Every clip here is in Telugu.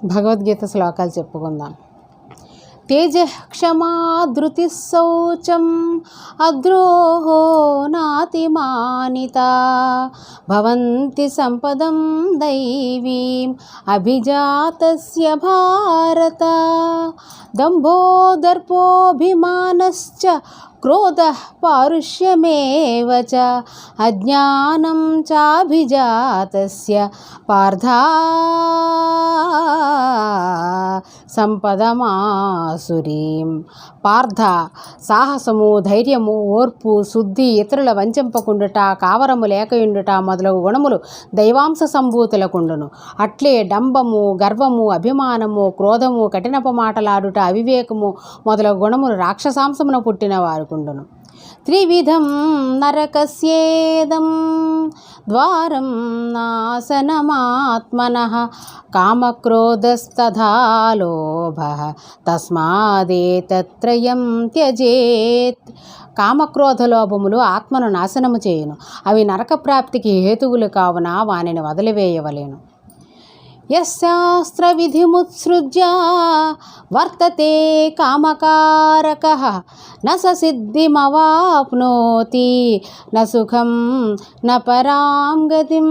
భగవద్గీత శ్లోకాలు చెప్పుకుందాం. తేజ క్షమా ధృతి శౌచం అద్రోహో నాతిమానిత భవంతి సంపదం దైవీం అభిజాతస్య భారత దంభో దర్పోభిమానశ్చ క్రోధః పారుష్యమేవ చ అజ్ఞానం చాభిజాతస్య పార్థ సంపదమాసురీం. పార్థ, సాహసము, ధైర్యము, ఓర్పు, శుద్ధి, ఇతరుల వంచింపకుండుట, కావరము లేకయుండుట మొదలగు గుణములు దైవాంశ సంభూతులకుండును. అట్లే డంబము, గర్వము, అభిమానము, క్రోధము, కఠినపు మాటలాడుట, అవివేకము మొదలగు గుణములు రాక్షసాంశమున పుట్టిన వారుకుండును. త్రివిధం నరకస్యేదం ద్వారం నాశనమాత్మనః కామక్రోధస్తథా లోభః తస్మాదేతత్రయం త్యజేత్. కామక్రోధలోభములు ఆత్మను నాశనము చేయును. అవి నరక ప్రాప్తికి హేతువులు కావున వానిని వదిలివేయవలెను. యశాస్త్ర విధిముత్సృజ్య వర్తతే కామకారకః న స సిద్ధిమవాప్నోతి న సుఖం న పరాం గతిం.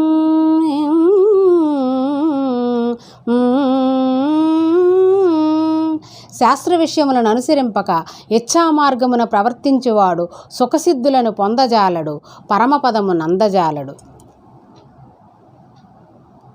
శాస్త్ర విషయములను అనుసరింపక ఇచ్ఛామార్గమున ప్రవర్తించువాడు సుఖసిద్ధులను పొందజాలడు, పరమపదము నందజాలడు.